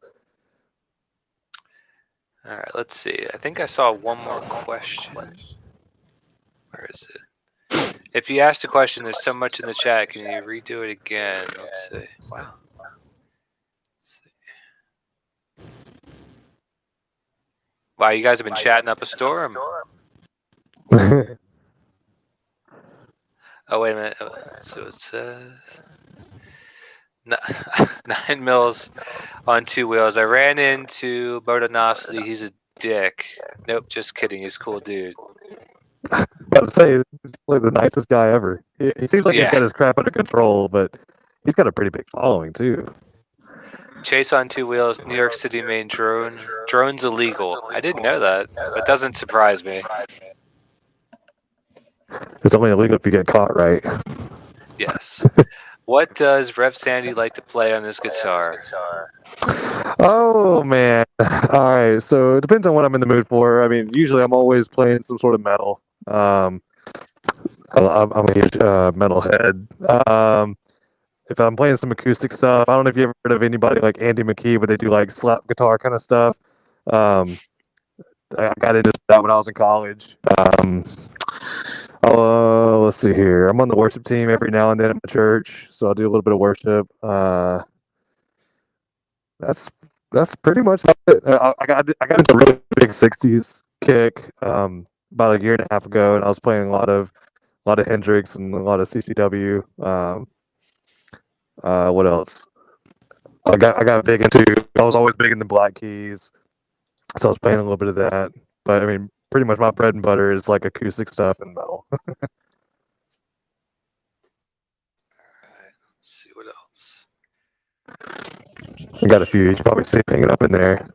All right, let's see. I think I saw one more question. Where is it? If you asked a question, there's so much in the chat. Can you redo it again? Let's see. Wow. Let's see. Wow, you guys have been chatting up a storm. Oh, wait a minute. So it says 9 mils on 2 wheels. I ran into Motonosity. He's a dick. Nope, just kidding. He's a cool dude. About to say, he's like the nicest guy ever. He seems like he's Yeah. got his crap under control, but he's got a pretty big following too. Chase on 2 wheels. New York City main drone. Drone's illegal. I didn't know that. That doesn't surprise me. It's only illegal if you get caught, right? Yes. What does Revsanity like to play on this guitar? Oh man. All right. So it depends on what I'm in the mood for. I mean, usually I'm always playing some sort of metal. I'm a huge metal head. If I'm playing some acoustic stuff, I don't know if you ever heard of anybody like Andy McKee, but they do like slap guitar kind of stuff. Um, I got into that when I was in college. Let's see here. I'm on the worship team every now and then at my church, so I'll do a little bit of worship. That's that's pretty much it. I got into a really big '60s kick about a year and a half ago, and I was playing a lot of Hendrix and a lot of CCW. What else? I got big into. I was always big into Black Keys, so I was playing a little bit of that. But I mean, pretty much my bread and butter is like acoustic stuff and metal. Alright, let's see what else. I got a few. You can probably see hanging up in there.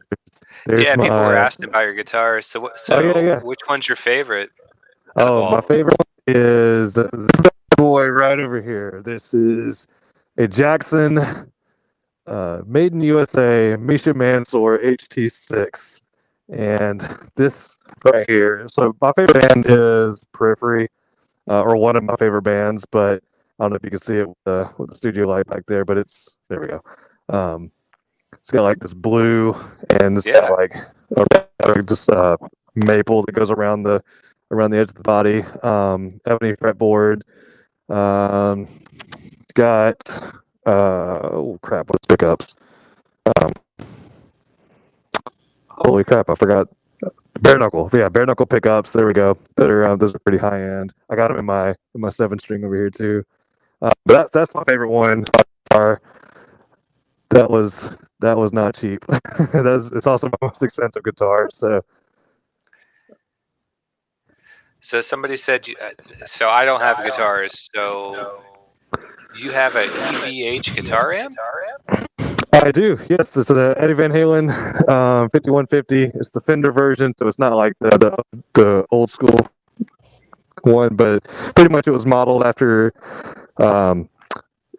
There's Yeah, people were my. asking about your guitars. So Oh yeah, yeah. which one's your favorite out of Oh, my all? favorite one is this bad boy right over here. This is a Jackson, made in USA, Misha Mansour HT6, and this right here. So my favorite band is Periphery, or one of my favorite bands, but I don't know if you can see it with the studio light back there, but there we go. It's got like this blue, and it's got Yeah. like just maple that goes around around the edge of the body. Ebony fretboard. It's got oh crap, what's pickups? Um, Holy crap, I forgot. Bare knuckle, yeah, bare knuckle pickups. There we go. That are those are pretty high end. I got them in my 7 string over here too. But that's my favorite one by far. That was that was not cheap. It's also my most expensive guitar. So So somebody said, so I don't have guitars. So you have a EVH guitar amp? I do. Yes, it's an Eddie Van Halen 5150. It's the Fender version, so it's not like the old school one, but pretty much it was modeled after um,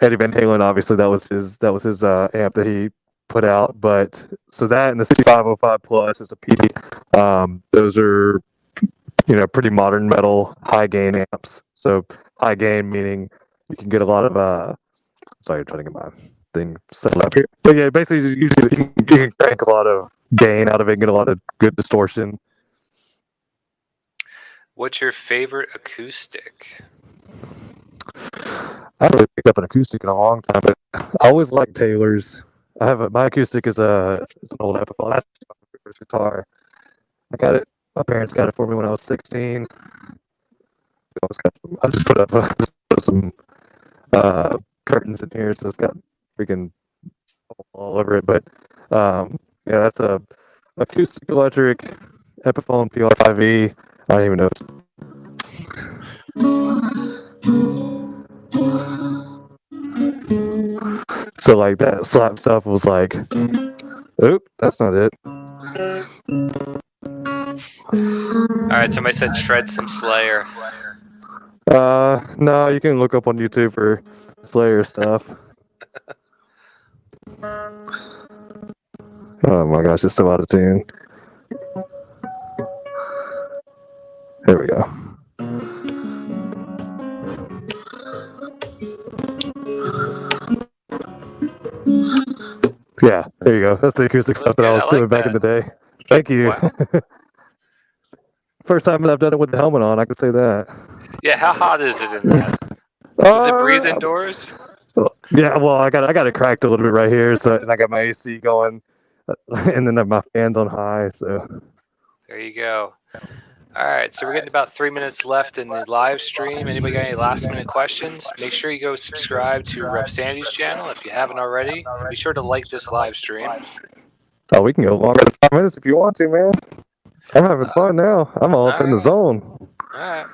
Eddie Van Halen. Obviously, that was his amp that he put out. But so that and the 6505 Plus is a PD. Those are pretty modern metal high gain amps. So high gain meaning you can get a lot of sorry, I'm trying to get my thing set up here. But yeah, basically you can crank a lot of gain out of it and get a lot of good distortion. What's your favorite acoustic? I haven't really picked up an acoustic in a long time, but I always like Taylor's. My acoustic is it's an old Epiphone. That's my first guitar. I got it. My parents got it for me when I was 16. I just put up some curtains in here, so it's got freaking all over it. But yeah, that's a acoustic electric Epiphone PR5E. I don't even know. So like that slap stuff was like, oop, that's not it. All right, somebody said shred some Slayer. No, you can look up on YouTube for Slayer stuff. Oh my gosh, it's so out of tune. There we go. Yeah, there you go. That's the acoustic stuff that I was doing back in the day. Thank you. Wow. First time that I've done it with the helmet on, I could say that. Yeah, how hot is it in that? Does it breathe indoors? Yeah, well, I got it cracked a little bit right here, so and I got my AC going, and then my fan's on high. So there you go. All right, so we're getting about 3 minutes left in the live stream. Anybody got any last minute questions? Make sure you go subscribe to Revsanity's channel if you haven't already. Be sure to like this live stream. Oh, we can go longer than 5 minutes if you want to, man. I'm having fun now. I'm all up in the zone. All right.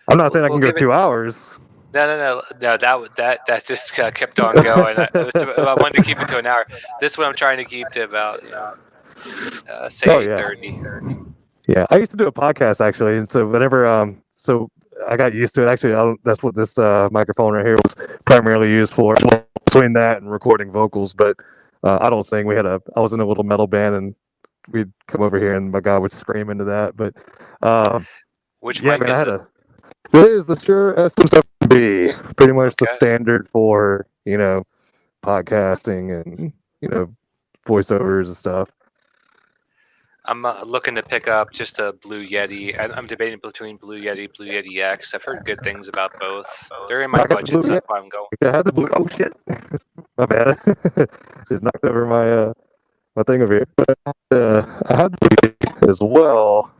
I'm not saying I can go 2 hours. No. That just kept on going. I wanted to keep it to an hour. This one I'm trying to keep to about say 8:30. Yeah, I used to do a podcast actually, and so whenever so I got used to it. Actually, that's what this microphone right here was primarily used for. Well, between that and recording vocals, but I don't sing. I was in a little metal band, and we'd come over here, and my God would scream into that. But which mic is it? It is the Shure SM7B, pretty much the standard for podcasting and voiceovers and stuff. I'm looking to pick up just a Blue Yeti. I'm debating between Blue Yeti X. I've heard good things about both. They're in my budget, so that's why I'm going. I had the Blue. Oh shit! My bad. Just knocked over my thing over here. But I had the Blue Yeti as well,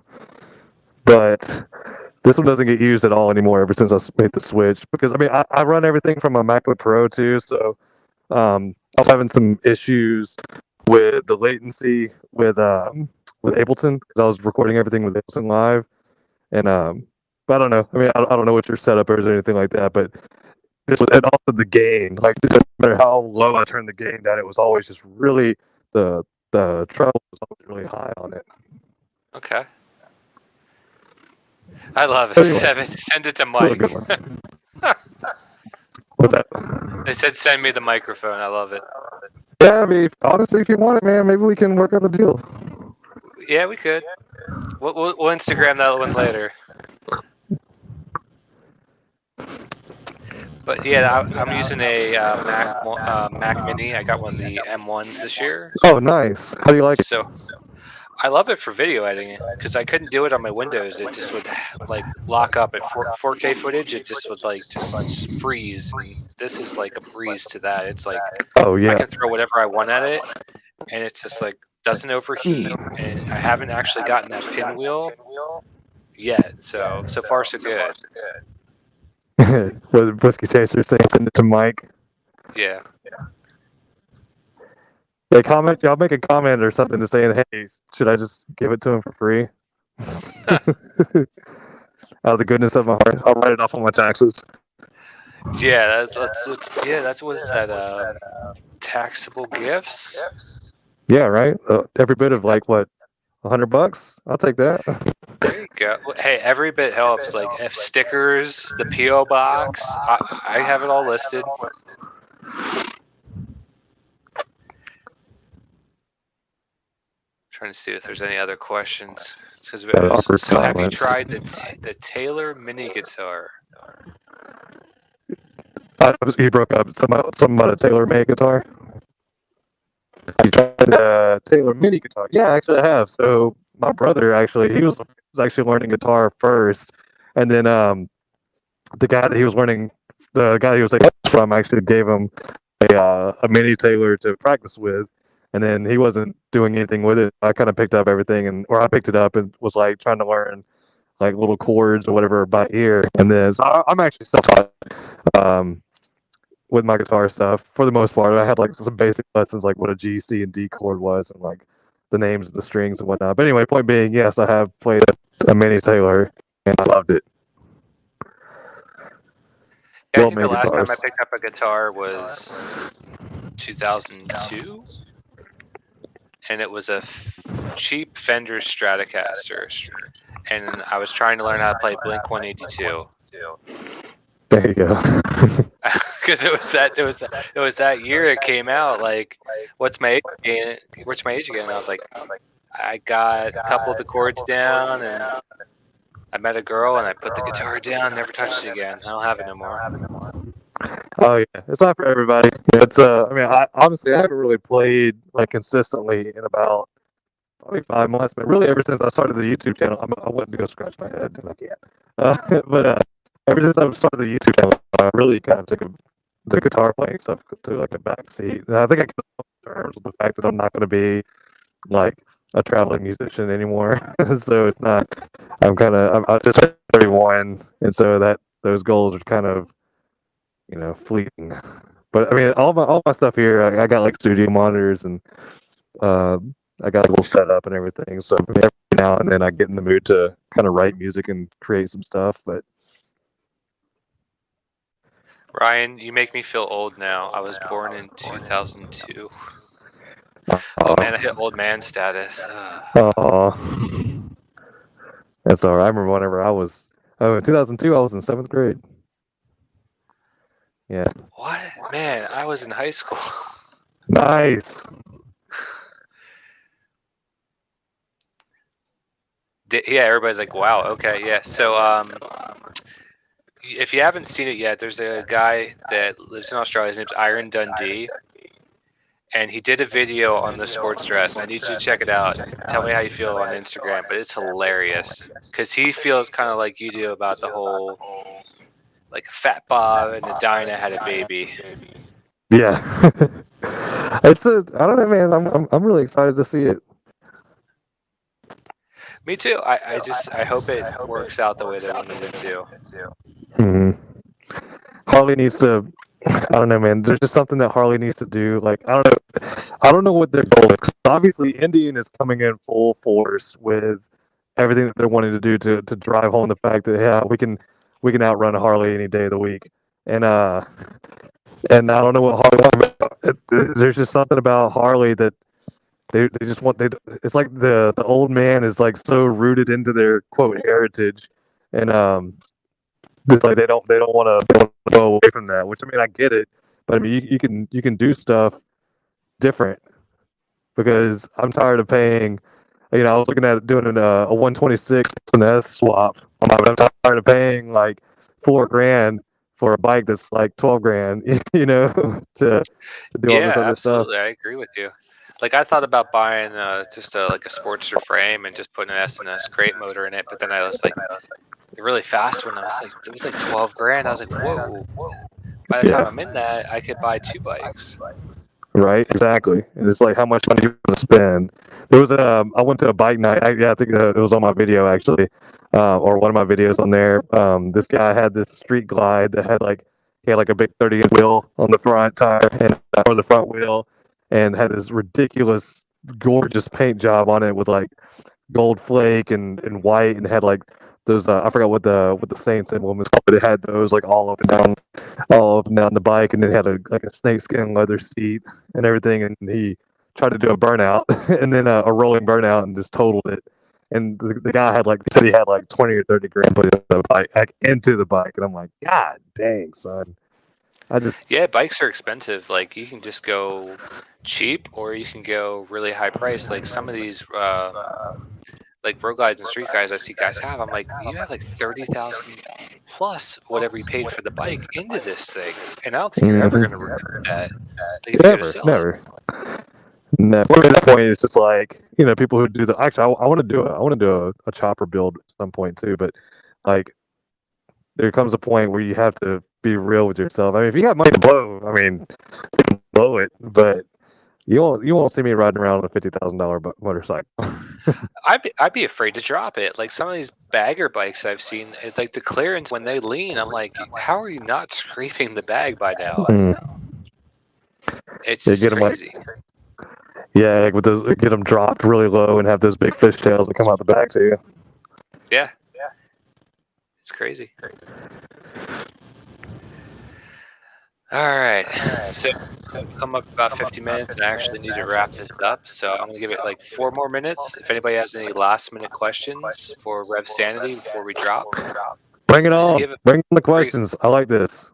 but this one doesn't get used at all anymore ever since I made the switch. Because I run everything from a MacBook Pro too, so I was having some issues with the latency with Ableton because I was recording everything with Ableton Live, and but I don't know. I don't know what your setup is or anything like that, but and also the gain. Like no matter how low I turned the gain down, it was always just really the treble was always really high on it. Okay. I love it. Anyway, send it to Mike. What's that? They said send me the microphone. I love it. Yeah, honestly, if you want it, man, maybe we can work out a deal. Yeah, we could. We'll Instagram that one later. But yeah, I'm using a Mac Mini. I got one of the M1s this year. Oh, nice. How do you like it? So I love it for video editing because I couldn't do it on my Windows. It just would like lock up at 4K footage. It just would like just freeze. And this is like a breeze to that. It's like Oh I yeah. can throw whatever I want at it, and it's just like doesn't overheat. And I haven't actually gotten that pinwheel yet. So far so good. Was Whiskey Chaser saying send it to Mike? Yeah. Yeah, comment. Y'all make a comment or something to saying, hey, should I just give it to him for free? Out of the goodness of my heart, I'll write it off on my taxes. Yeah, that's what is that taxable gifts? Yeah, right. Every bit of like what, $100? I'll take that. There you go. Hey, every bit helps. Like if stickers, the PO box, I have it all listed. Trying to see if there's any other questions. Awkward So have you silence. tried the Taylor mini guitar? You broke up. Something about a tailor-made guitar. You tried the Taylor mini guitar? Yeah, actually I have. So my brother actually, he was actually learning guitar first, and then the guy that he was learning, the guy he was like from, actually gave him a mini Taylor to practice with, and then he wasn't doing anything with it. I kind of picked up everything, or I picked it up and was like trying to learn like little chords or whatever by ear, and then so I'm actually self-taught. Um, with my guitar stuff for the most part. I had like some basic lessons like what a G, C, and D chord was and like the names of the strings and whatnot. But anyway, point being, yes, I have played a mini Taylor and I loved it. Yeah, I Well think the made last time I guitars. picked up a guitar was 2002, and it was a cheap Fender Stratocaster, and I was trying to learn how to play Blink 182. There you go. Because it was that year it came out. Like, what's my age again? What's my age again? And I was like, I got a couple of the chords down, and I met a girl, and I put the guitar down, never touched it again. I don't have it no more. Oh yeah, it's not for everybody. It's I mean, I honestly I haven't really played like consistently in about probably 5 months, but really ever since I started the YouTube channel, I went to go scratch my head and I can't. But ever since I started the YouTube channel, I really kind of took the guitar playing stuff to like a back seat. And I think I can come to terms with the fact that I'm not going to be like a traveling musician anymore. So it's not. I'm just 31, and so that those goals are kind of fleeting. But I mean, all my stuff here, I got like studio monitors and I got a little setup and everything. So every now and then I get in the mood to kind of write music and create some stuff. But Ryan, you make me feel old now. I was born in 2002. Oh man, I hit old man status. oh, that's all right. I remember whenever in 2002, I was in 7th grade. Yeah. What? Man, I was in high school. Nice. Yeah, everybody's like, wow, okay, yeah. So, if you haven't seen it yet, there's a guy that lives in Australia. His name's Iron Dundee, and he did a video on the sports dress. I need you to check it out. Tell me how you feel on Instagram, but it's hilarious because he feels kind of like you do about the whole, like Fat Bob and the Dinah had a baby. Yeah. I don't know, man. I'm really excited to see it. Me too. I hope it works out the way they wanted it to. Mm-hmm. Harley needs to. I don't know, man. There's just something that Harley needs to do. Like I don't know. I don't know what their goal is. Obviously, Indian is coming in full force with everything that they're wanting to do to drive home the fact that yeah, we can outrun Harley any day of the week. And I don't know what Harley wants. There's just something about Harley that they just want. It's like the old man is like so rooted into their quote heritage, and it's like they don't want to go away from that. Which I mean I get it, but I mean you can do stuff different because I'm tired of paying. I was looking at doing a 126 and S swap. I'm tired of paying like $4 grand for a bike that's like 12 grand. To do all this Yeah, other stuff. absolutely. I agree with you. Like I thought about buying just like a Sportster frame and just putting an S&S crate motor in it, but then I was like, the really fast one, I was like, it was like 12 grand. I was like, whoa. By the time Yeah. I'm in that, I could buy two bikes. Right, exactly. And it's like how much money you want to spend. There was I went to a bike night. Yeah, I think it was on my video actually, or one of my videos on there. This guy had this street glide that had like he had like a big 30-inch wheel on the front tire and or the front wheel, and had this ridiculous, gorgeous paint job on it with like gold flake and white, and had like those I forgot what the Saints emblem is called, but it had those like all up and down the bike, and then had a like a snakeskin leather seat and everything. And he tried to do a burnout and then a rolling burnout and just totaled it. And the guy had like he said he had like 20 or 30 grand put into the bike, like, into the bike, and I'm like, God dang, son. I just Yeah, bikes are expensive. Like you can just go cheap or you can go really high price. Like some of these like road guides and street guys I see guys have, I'm like, you have like 30,000 plus whatever you paid for the bike into this thing, and I don't think you're ever going to recoup that. Like if you go to never, sell it. never. No, at that point, it's just like people who do the. Actually, I want to do a chopper build at some point too. But like, there comes a point where you have to be real with yourself. I mean, if you got money to blow, I mean, blow it. But you won't see me riding around on a $50,000 motorcycle. I'd be afraid to drop it. Like some of these bagger bikes I've seen, like the clearance when they lean, I'm like, how are you not scraping the bag by now? It's Yeah, just get them like crazy. yeah, like with those, get them dropped really low and have those big fishtails that come out the back to you. Yeah, it's crazy. All right, so we've come up about 50 minutes, and I actually need to wrap this up. So I'm gonna give it like 4 more minutes. If anybody has any last-minute questions for Revsanity before we drop, Bring it please on. give it. Bring on the questions. I like this.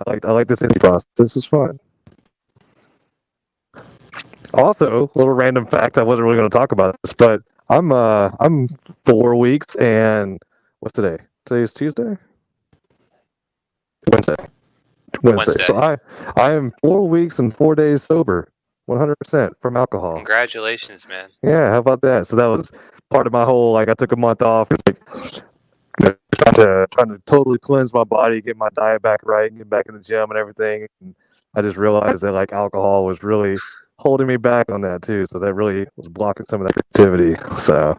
I like this indie process. This is fun. Also, little random fact. I wasn't really going to talk about this, but I'm 4 weeks and what's today? Today's Tuesday. Wednesday. Wednesday. Wednesday. So I am 4 weeks and 4 days sober, 100% from alcohol. Congratulations, man. Yeah, how about that? So that was part of my whole like I took a month off, like trying to totally cleanse my body, get my diet back right, get back in the gym and everything. And I just realized that like alcohol was really holding me back on that too. So that really was blocking some of that activity. So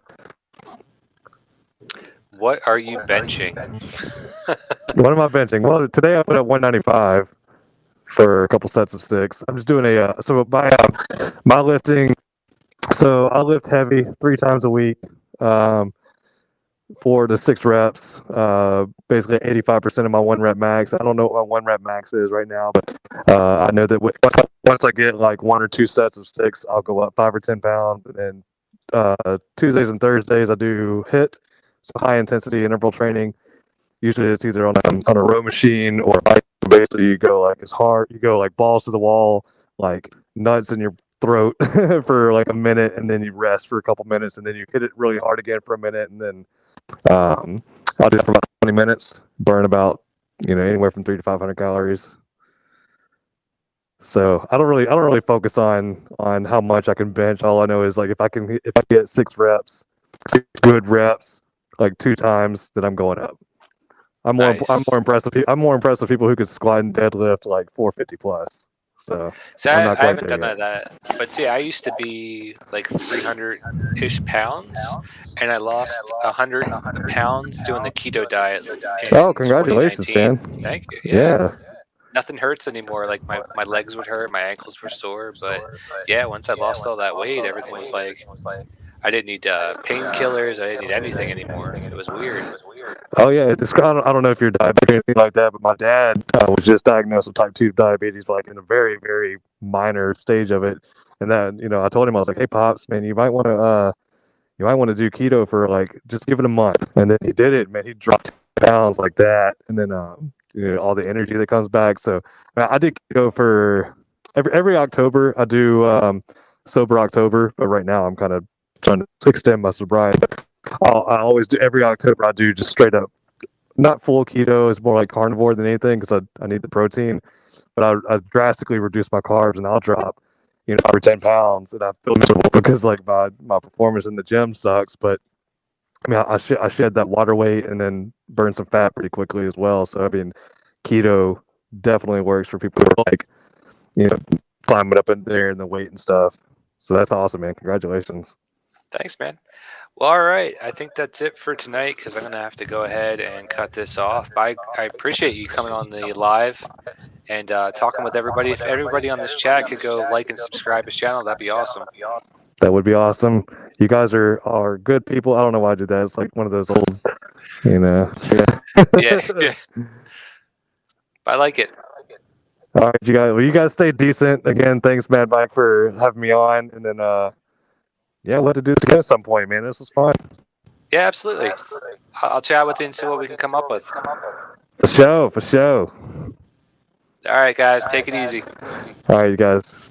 What are you benching? what am I benching? Well, today I put up 195 for a couple sets of six. I'm just doing so my lifting. So I lift heavy 3 times a week. 4 to 6 reps, basically 85% of my 1 rep max. I don't know what my 1 rep max is right now, but I know that once I get like 1 or 2 sets of six, I'll go up 5 or 10 pounds. And then Tuesdays and Thursdays I do HIIT, so high intensity interval training. Usually it's either on a row machine or bike. Basically you go like as hard, you go like balls to the wall, like nuts in your throat for like a minute, and then you rest for a couple minutes, and then you hit it really hard again for a minute, and then I'll do that for about 20 minutes, burn about anywhere from 300 to 500 calories. So I don't really focus on how much I can bench. All I know is like if I get 6 reps, 6 good reps, like 2 times, then I'm going up. Nice. I'm more impressed with people who could squat and deadlift like 450 plus. So See, I'm not I quite haven't there done yet. that, but see, I used to be like 300-ish pounds, and I lost 100 pounds doing the keto diet Oh, in congratulations, 2019. man. Thank you. Yeah, Yeah. nothing hurts anymore. Like my legs would hurt, my ankles were sore, but yeah, once I lost all that weight, everything was like I didn't need painkillers, I didn't need anything anymore. It was weird. Oh yeah, I don't know if you're diabetic or anything like that, but my dad was just diagnosed with type 2 diabetes, like in a very, very minor stage of it. And then I told him, I was like, hey pops, man, you might want to do keto for like just give it a month. And then he did it, man. He dropped 10 pounds like that, and then all the energy that comes back. So I did keto for every October. I do sober October, but right now I'm kind of trying to extend my sobriety. I always do every October. I do just straight up not full keto. It's more like carnivore than anything because I need the protein. But I drastically reduce my carbs and I'll drop, over 10 pounds, and I feel miserable because like my performance in the gym sucks. But I mean, I shed that water weight and then burn some fat pretty quickly as well. So I mean, keto definitely works for people who are like, you know, climbing up in there and the weight and stuff. So that's awesome, man. Congratulations. Thanks, man. Well, all right. I think that's it for tonight because I'm gonna have to go ahead and cut this off. I appreciate you coming on the live and talking with everybody. If everybody on this chat could go like and subscribe his channel, that'd be awesome. That would be awesome. You guys are good people. I don't know why I did that. It's like one of those old, Yeah, yeah. yeah. I like it. All right, you guys. Well, you guys stay decent. Again, thanks, Mad Mike, for having me on. And then, yeah, we'll have to do this again at some point, man. This was fun. Yeah, absolutely. I'll chat with you and see what we can come up with. For sure, for sure. All right, guys, take it easy. All right, you guys.